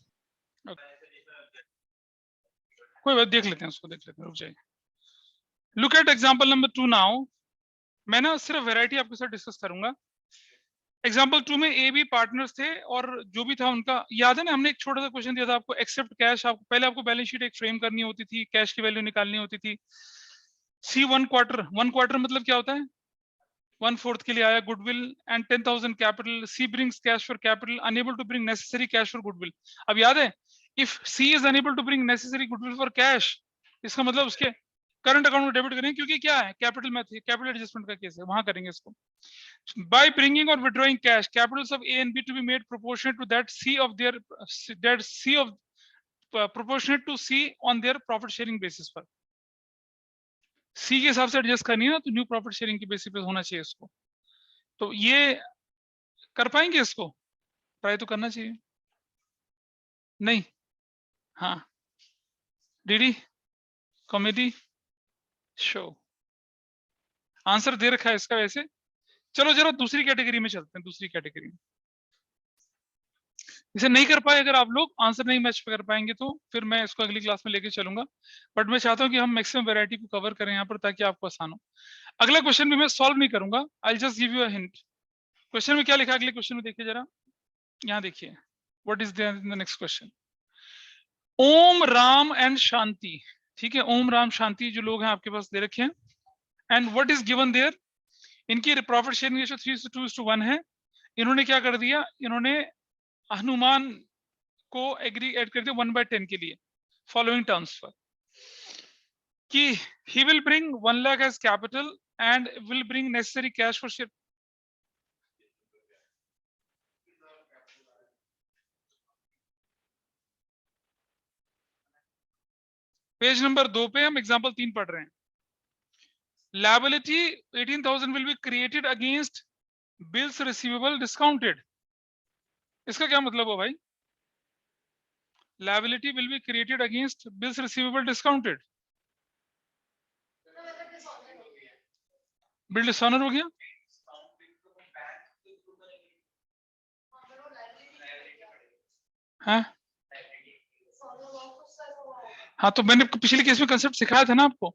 कोई बात, देख लेते हैं उसको, देख लेते हैं, रुक जाइए। Look at example number 2 now. मैं ना सिर्फ वैरायटी आपके साथ डिस्कस करूंगा। एग्जांपल 2 में ए बी पार्टनर्स थे और जो भी था उनका, याद है ना हमने एक छोटा सा क्वेश्चन दिया था आपको, एक्सेप्ट कैश। आपको पहले आपको बैलेंस शीट एक फ्रेम करनी होती थी, कैश की वैल्यू निकालनी होती थी। सी 1/4 मतलब क्या होता है? 1/4 के लिए आया goodwill and 10,000 capital. C brings cash for capital, unable to bring necessary cash for goodwill. अब याद है, if C is unable to bring necessary goodwill for cash, इसका मतलब उसके करंट अकाउंट में डेबिट करेंगे, क्योंकि क्या है, कैपिटल में थी, कैपिटल एडजस्टमेंट का केस है, वहां करेंगे इसको। By bringing or withdrawing cash, capitals of A and B to be made proportionate to that C of their proportionate to C on their profit sharing basis पर। C के हिसाब से एडजस्ट करनी है ना, तो न्यू प्रॉफिट शेयरिंग की बेसिस पे होना चाहिए इसको। तो ये कर पाएंगे इसको? ट्राई तो करना चाहिए। नहीं? हाँ, डीडी कॉमेडी शो आंसर दे रखा है इसका वैसे। चलो जरा दूसरी कैटेगरी में चलते हैं, दूसरी कैटेगरी में। इसे नहीं कर पाए, अगर आप लोग आंसर नहीं मैच कर पाएंगे तो फिर मैं इसको अगली क्लास में लेके चलूंगा। बट मैं चाहता हूं कि हम मैक्सिमम वैरायटी को कवर करें यहाँ पर, ताकि आपको आसान हो। अगला क्वेश्चन भी मैं सॉल्व नहीं करूंगा, I just give you a hint. Question में क्या लिखा है अगले क्वेश्चन में, देखिए जरा, यहाँ देखिए, what is there in the next question. Om Ram and Shanti, ठीक है, ओम राम शांति जो लोग हैं आपके पास दे रखे हैं। And what is given there, इनकी प्रॉफिट शेयरिंग रेशियो 3:2:1 है। इन्होंने क्या कर दिया, इन्होंने हनुमान को एग्री ऐड कर दिया 1/10 के लिए फॉलोइंग टर्म्स पर, कि he will bring 1 lakh as capital and will bring necessary cash for share। Page number 2 पे हम एग्जांपल 3 पढ़ रहे हैं। liability 18,000 will be created against bills receivable discounted। इसका क्या मतलब है भाई? liability will be created against bills receivable discounted। Bill dishonour हो गया। हाँ हाँ, तो मैंने पिछले केस में कंसेप्ट सिखाया था ना आपको।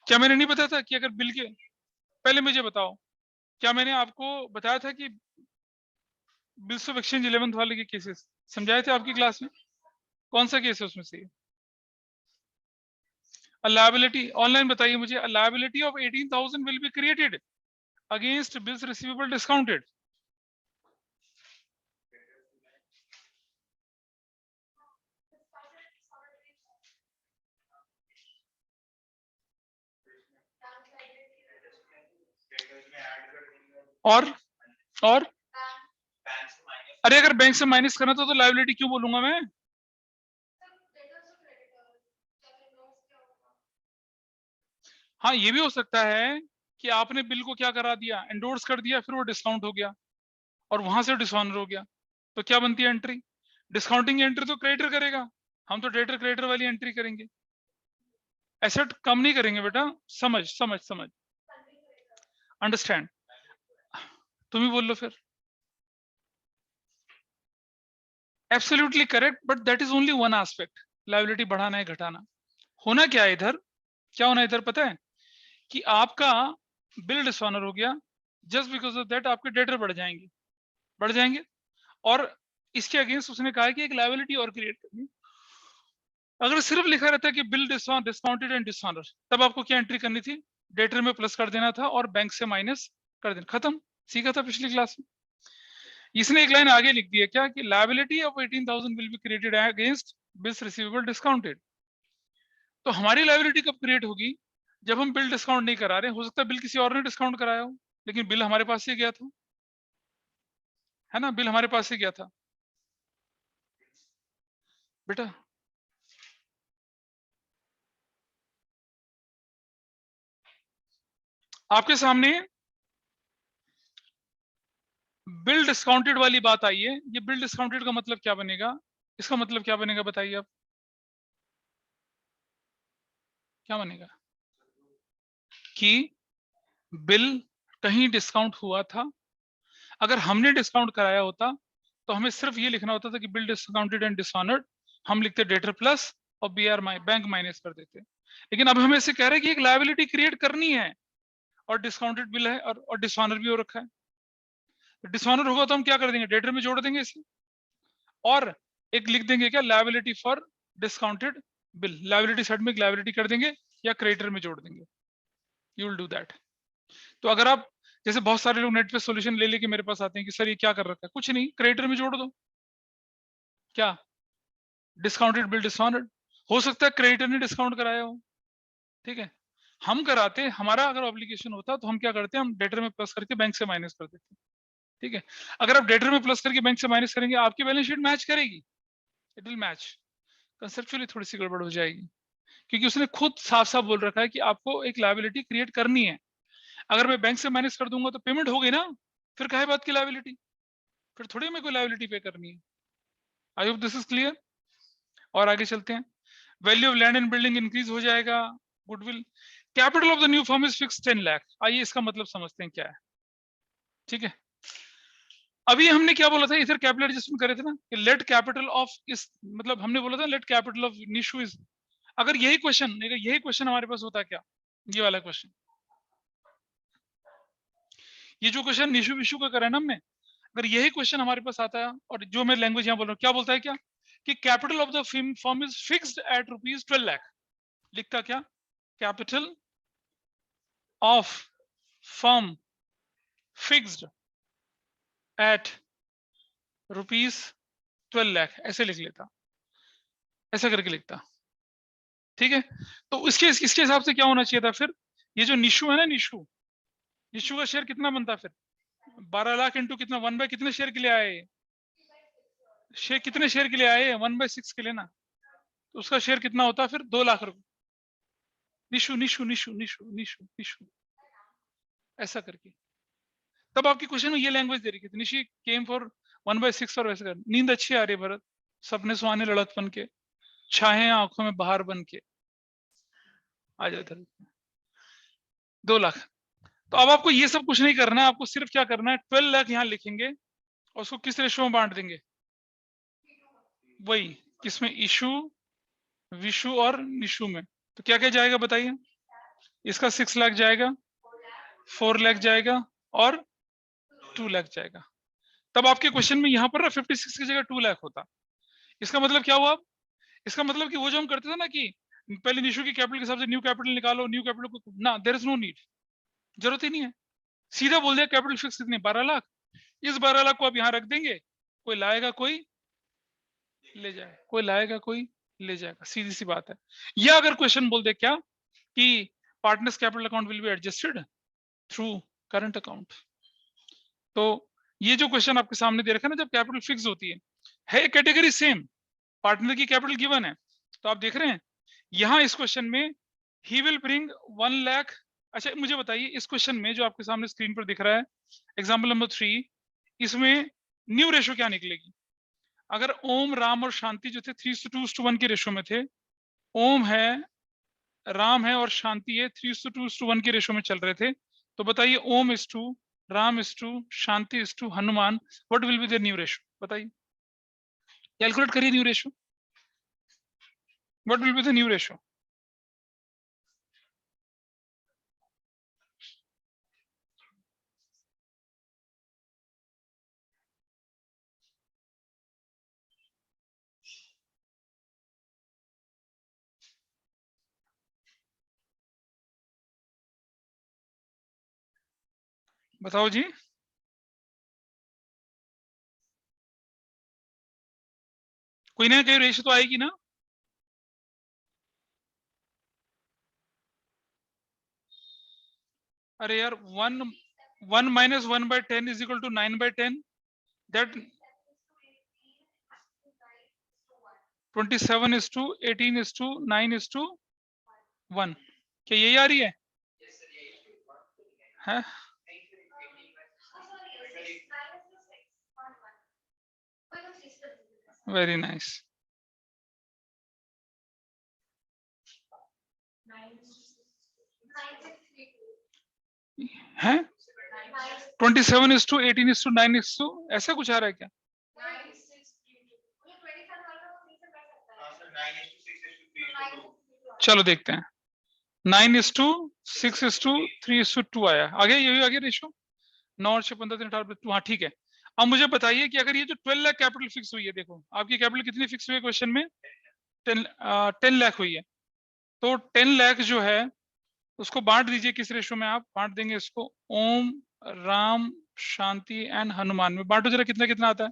क्या मैंने नहीं बताया था कि अगर बिल के, पहले मुझे बताओ, क्या मैंने आपको बताया था कि बिल्स ऑफ एक्सचेंज 11th वाले के केसेस समझाए थे आपकी क्लास में? कौन सा केस है उसमें से? लायबिलिटी, ऑनलाइन बताइए मुझे। Liability of 18,000 will be created against bills receivable discounted. और अरे अगर बैंक से माइनस करना था तो लायबिलिटी क्यों बोलूंगा मैं? हाँ, ये भी हो सकता है कि आपने बिल को क्या करा दिया, एंडोर्स कर दिया, फिर वो डिस्काउंट हो गया और वहां से डिसऑनर हो गया, तो क्या बनती है एंट्री? डिस्काउंटिंग एंट्री तो क्रेडिटर करेगा, हम तो डेटर क्रेडिटर वाली एंट्री करेंगे। एसेट कम नहीं करेंगे बेटा, समझ समझ समझ, अंडरस्टैंड। तुम ही बोल लो फिर। Absolutely correct, but that is only one aspect, liability बढ़ाना है घटाना। होना क्या है इधर, क्या होना इधर पता है कि आपका बिल डिसऑनर हो गया, जस्ट बिकॉज ऑफ दैट आपके डेटर बढ़ जाएंगे। और इसके अगेंस्ट उसने कहा कि एक लायबिलिटी और क्रिएट करनी। अगर सिर्फ लिखा रहता है कि बिल डिस्काउंटेड एंड डिसऑनर, तब आपको क्या एंट्री करनी थी, डेटर में प्लस कर देना था और बैंक से माइनस कर देना, खत्म, सीखा था पिछली क्लास में। इसने एक लाइन आगे लिख दी है क्या कि liability of 18,000 will be created against bills receivable discounted. तो हमारी लायबिलिटी कब क्रिएट होगी, जब हम बिल डिस्काउंट नहीं करा रहे। हो सकता है बिल किसी और ने डिस्काउंट कराया हो, लेकिन बिल हमारे पास से गया था, है ना, बिल हमारे पास से गया था बेटा। आपके सामने बिल डिस्काउंटेड वाली बात आई है। ये बिल डिस्काउंटेड का मतलब क्या बनेगा, इसका मतलब क्या बनेगा बताइए आप, क्या बनेगा कि बिल कहीं डिस्काउंट हुआ था। अगर हमने डिस्काउंट कराया होता तो हमें सिर्फ ये लिखना होता था कि बिल डिस्काउंटेड एंड डिसऑनर्ड, हम लिखते डेटर प्लस और बीआर बैंक माइनस कर देते। लेकिन अब हमें ऐसे कह रहे हैं कि एक लायबिलिटी क्रिएट करनी है और डिस्काउंटेड बिल है और डिसऑनर भी हो रखा है। डिसऑनर होगा तो हम क्या कर देंगे, डेटर में जोड़ देंगे इसे और एक लिख देंगे क्या, liability for discounted bill. Liability side में एक लायबिलिटी कर देंगे या क्रेडिटर में जोड़ देंगे, यू विल डू दैट। तो अगर आप, जैसे बहुत सारे लोग नेट पे सॉल्यूशन ले लेके मेरे पास आते हैं कि सर ये क्या कर रखा है, कुछ नहीं, क्रेडिटर में जोड़ दो, क्या डिस्काउंटेड बिल डिसऑनर्ड। हो सकता है क्रेडिटर ने डिस्काउंट कराया हो, ठीक है, हम कराते, हमारा अगर ऑब्लिगेशन होता तो हम क्या करते हैं, हम डेटर में प्लस करके बैंक से माइनस कर देते, ठीक है। अगर आप डेटर में प्लस करके बैंक से माइनस करेंगे, आपकी बैलेंस शीट मैच करेगी, इट विल मैच। कंसेप्चुअली थोड़ी सी गड़बड़ हो जाएगी, क्योंकि उसने खुद साफ साफ बोल रखा है कि आपको एक लायबिलिटी क्रिएट करनी है। अगर मैं बैंक से माइनस कर दूंगा तो पेमेंट हो गई ना, फिर काहे बात की लायबिलिटी, फिर थोड़ी मैं कोई लायबिलिटी पे करनी है। I hope this is clear. और आगे चलते हैं। Value of land and building increase हो जाएगा, goodwill. Capital of the new firm is fix 10 lakh. आइए इसका मतलब समझते हैं क्या है, ठीक है। अभी हमने क्या बोला था, इधर कैपिटल एडजस्टमेंट करे थे ना कि लेट कैपिटल ऑफ इस, मतलब हमने बोला था let capital of Nishu is. अगर यही क्वेश्चन हमारे पास होता, क्या ये वाला क्वेश्चन, ये जो क्वेश्चन निशु विशु का करा है ना हमने, अगर यही क्वेश्चन हमारे पास आता है और जो मैं लैंग्वेज यहाँ बोल रहा हूँ, क्या बोलता है क्या कि capital of the firm is fixed at rupees 12 lakh, लिखता क्या, capital of firm fixed at rupees 12 lakh, ऐसे लिख लेता, ऐसा करके लिखता, ठीक है। तो इसके हिसाब से क्या होना चाहिए था फिर, ये जो निशु है ना, निशु का शेयर कितना बनता फिर, 12 लाख इंटू कितना, 1/, कितने शेयर के लिए आए, शेयर कितने शेयर के लिए आए, 1/6 के लिए ना, तो उसका शेयर कितना होता फिर, 2 लाख रुपए। निशु निशु निशु निशु निशु निशु ऐसा करके, तब आपकी क्वेश्चन में ये लैंग्वेज दे रही थी, निशी केम फॉर 1/6 और वैसे कर। नींद अच्छी आ रही है भरत, सपने सुहाने लड़कपन के, छाए आंखों में बाहर बन के, आ जाता 2 लाख। तो अब आपको ये सब कुछ नहीं करना है, आपको सिर्फ क्या करना है, 12 लाख यहाँ लिखेंगे और उसको किस रेशो में बांट देंगे, वही किसमें, इशू विशु और निशु में। तो क्या क्या जाएगा बताइए, इसका 6 लाख जाएगा, 4 लाख जाएगा और 2 लाख जाएगा। तब आपके क्वेश्चन में यहाँ पर ना 56 की जगह 2 लाख होता। इसका मतलब क्या हुआ, इसका मतलब कि वो जो हम करते थे ना कि पहले निशु की कैपिटल के हिसाब से न्यू कैपिटल निकालो, न्यू कैपिटल को ना, देयर इज नो नीड, जरूरत ही नहीं है, सीधा बोल दिया कैपिटल फिक्स कितनी, 12 लाख। इस 12 लाख को आप यहाँ रख देंगे, कोई लाएगा कोई ले जाए, कोई लाएगा कोई ले जाएगा, सीधी सी बात है। या अगर क्वेश्चन बोल दे क्या कि partners capital account will be adjusted through current account, तो ये जो क्वेश्चन आपके सामने दे रखा है ना, जब कैपिटल फिक्स होती है कैटेगरी सेम, पार्टनर की कैपिटल गिवन है, तो आप देख रहे हैं यहाँ इस क्वेश्चन में ही विल ब्रिंग 1 लाख। अच्छा मुझे बताइए इस क्वेश्चन में जो आपके सामने स्क्रीन पर दिख रहा है एग्जाम्पल नंबर 3, इसमें न्यू रेशो क्या निकलेगी, अगर ओम राम और शांति जो थे 3:2:1 के रेशो में थे, ओम है, राम है और शांति है 3:2:1 के रेशो में चल रहे थे, तो बताइए Om is two, Ram is two, Shanti is two, Hanuman, what will be the new ratio, बताइए, कैलकुलेट करिए new ratio, what will be the new ratio. बताओ जी। कोई ना कोई रेशियो तो आएगी ना। अरे यार 1 minus 1/10 is equal to 9/10. That 27 is to 18 is to 9 is to 1. क्या यही आ रही है? हैं? Very nice. हैं? 27 is to 18 is to 9 is to ऐसा कुछ आ रहा है क्या? चलो देखते हैं। 9 is to 6 is to 3 is to 2 आया। आगे यही आगे रेशो 9 और 6 15 3 18 2। हाँ ठीक है। अब मुझे बताइए कि अगर ये जो 12 लाख कैपिटल फिक्स हुई है, देखो आपकी कैपिटल कितनी फिक्स हुई है क्वेश्चन में? 10 लाख हुई है। तो 10 लाख जो है उसको बांट दीजिए किस रेशो में? आप बांट देंगे इसको ओम, राम, शांति एंड हनुमान में। बांटो जरा कितना कितना आता है।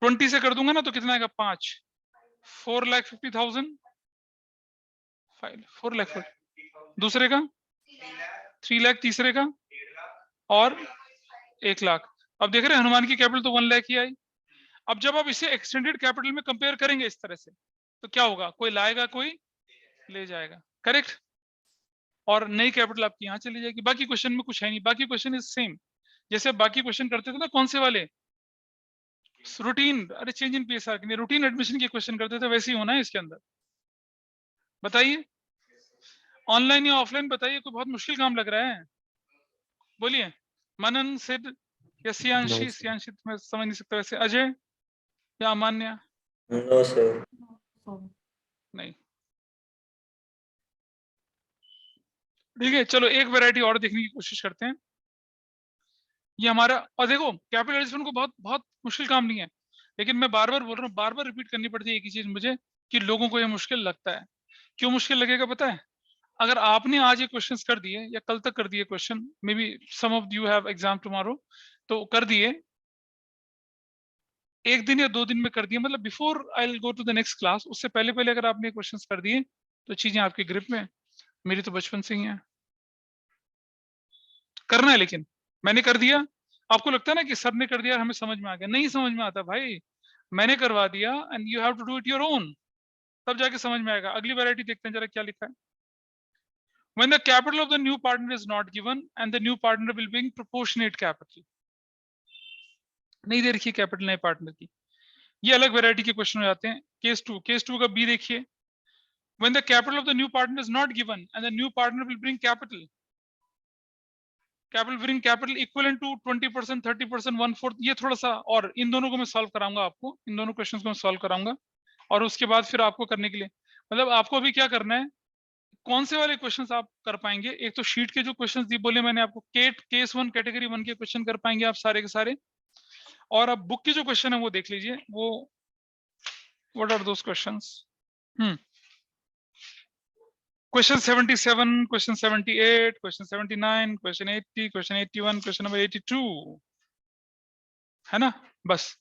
20 से कर दूंगा ना तो कितना आएगा? 5। 4,50,000। 4 लाख। दूसरे का 3 लाख, तीसरे का और 1 लाख। अब देख रहे हैं हनुमान की कैपिटल तो 1 लाख ही आई। अब जब आप इसे एक्सटेंडेड कैपिटल में कंपेयर करेंगे इस तरह से तो क्या होगा? कोई लाएगा कोई ले जाएगा, करेक्ट। और नई कैपिटल आपकी यहाँ चली जाएगी। बाकी क्वेश्चन में कुछ है नहीं, बाकी क्वेश्चन इज सेम जैसे बाकी क्वेश्चन करते थे ना। कौन से वाले? रूटीन, अरे चेंज इन पीएसआर के लिए रूटीन एडमिशन के क्वेश्चन करते थे, वैसे ही होना है इसके अंदर। बताइए ऑनलाइन या ऑफलाइन, बताइए। कोई बहुत मुश्किल काम लग रहा है? बोलिए। मनन, सिद्ध या सियांशी? सियांशी मैं समझ नहीं सकता वैसे। अजय या अमान्या? No sir. नहीं। ठीक है, चलो एक वैरायटी और देखने की कोशिश करते हैं। ये हमारा, और देखो कैपिटल एडिशन को बहुत बहुत मुश्किल काम नहीं है, लेकिन मैं बार बार बोल रहा हूँ, बार बार रिपीट करनी पड़ती है एक ही चीज मुझे कि लोगों को ये मुश्किल लगता है। क्यों मुश्किल लगेगा पता है? अगर आपने आज ये क्वेश्चंस कर दिए या कल तक कर दिए question, maybe some of you have exam tomorrow, तो कर दिए एक दिन या 2 दिन में कर दिए, मतलब before I will go to the next class, उससे पहले पहले अगर आपने क्वेश्चंस कर दिए तो चीजें आपके ग्रिप में। मेरी तो बचपन से ही है, करना है। लेकिन मैंने कर दिया, आपको लगता है ना कि सर ने कर दिया हमें समझ में आ गया? नहीं समझ में आता भाई, मैंने करवा दिया and you have to do it your own, तब जाके समझ में आएगा। अगली वैरायटी देखते हैं जरा क्या लिखा है। When the capital of the new partner is not given and the new partner will bring proportionate capital, नहीं दे रखी कैपिटल नए पार्टनर की, ये अलग वैरायटी के क्वेश्चन हो जाते हैं। केस टू का बी देखिए। When the capital of the new partner is not given and the new partner will bring capital equivalent to 20%, 30%, 1/4, ये थोड़ा सा, और इन दोनों को मैं सॉल्व कराऊंगा आपको, इन दोनों क्वेश्चंस को मैं सॉल्व कराऊंगा। और उसके बाद फिर आपको करने के लिए, मतलब आपको अभी क्या करना है, कौन से वाले क्वेश्चंस आप कर पाएंगे? एक तो शीट के जो क्वेश्चंस दिए बोले मैंने आपको, केस 1 कैटेगरी 1 के क्वेश्चन कर पाएंगे आप सारे के सारे। और अब बुक के जो क्वेश्चन है वो देख लीजिए, वो what are those questions. Question 77, question 78, question 79, question 80, question 81, question number 82 है ना, बस।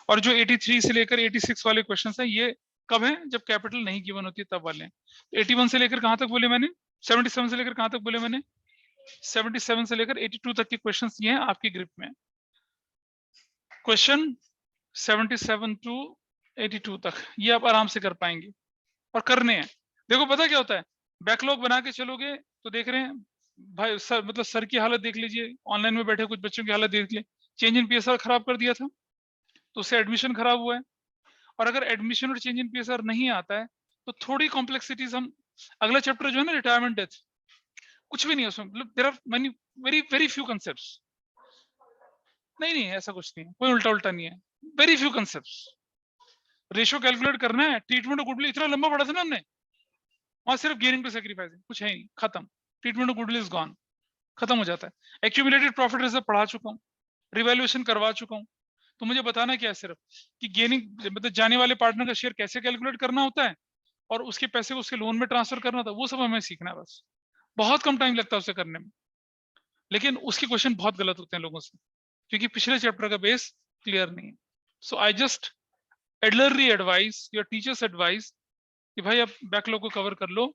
और जो 83 से लेकर 86 वाले क्वेश्चंस हैं ये कब है? जब कैपिटल नहीं गिवन होती है तब वाले हैं। 81 से लेकर कहां तक बोले मैंने? 77 से लेकर कहां तक बोले मैंने? 77 से लेकर 82 तक के क्वेश्चंस ये हैं आपकी ग्रिप में। क्वेश्चन 77 टू 82 तक ये आप आराम से कर पाएंगे और करने हैं। देखो पता क्या होता है, बैकलॉग बना के चलोगे तो देख रहे हैं भाई सर, मतलब सर की हालत देख लीजिए, ऑनलाइन में बैठे कुछ बच्चों की हालत देख लीजिए। चेंज इन पीएसआर खराब कर दिया था तो उससे एडमिशन खराब हुआ है। और अगर एडमिशन और चेंज इन पीएसआर नहीं आता है तो थोड़ी कॉम्प्लेक्सिटीज हम, अगला चैप्टर जो है ना रिटायरमेंट डेथ, कुछ भी नहीं है उसमें, मतलब there are many very very few concepts. नहीं ऐसा कुछ नहीं है, कोई उल्टा उल्टा नहीं है, very few concepts. Ratio calculate करना है, ट्रीटमेंट ऑफ गुडविल इतना लंबा पढ़ा था ना हमने, वहां सिर्फ गेनिंग टू सैक्रिफाइस है, कुछ है नहीं, खत्म। Treatment of goodwill is gone, खत्म हो जाता है। एक्यूमुलेटेड प्रॉफिट रिजर्व पढ़ा चुका हूँ, रिवैल्यूएशन करवा चुका हूँ। तो मुझे बताना क्या है सिर्फ कि गेनिंग मतलब जाने वाले पार्टनर का शेयर कैसे कैलकुलेट करना होता है और उसके पैसे को उसके लोन में ट्रांसफर करना होता है, वो सब हमें सीखना है बस। बहुत कम टाइम लगता है उसे करने में। लेकिन उसके क्वेश्चन बहुत गलत होते हैं लोगों से, क्योंकि पिछले चैप्टर का बेस क्लियर नहीं है। So I just elderly advise, your teachers advise कि भाई आप बैकलॉग को कवर कर लो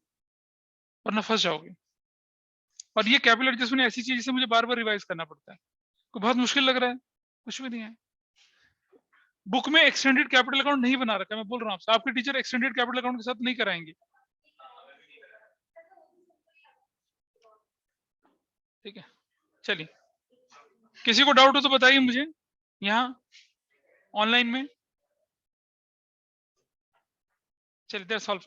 वरना फंस जाओगे। और ये कैपिटल एडजस्टमेंट ऐसी चीज जिसे मुझे बार बार रिवाइज करना पड़ता है, कोई बहुत मुश्किल लग रहा है, कुछ भी नहीं है। बुक में एक्सटेंडेड कैपिटल अकाउंट नहीं बना रखा है, मैं बोल रहा हूँ आपसे, आपके टीचर एक्सटेंडेड कैपिटल अकाउंट के साथ नहीं कराएंगे। ठीक है, चलिए, किसी को डाउट हो तो बताइए मुझे यहाँ ऑनलाइन में। चलिए, दैट्स ऑल।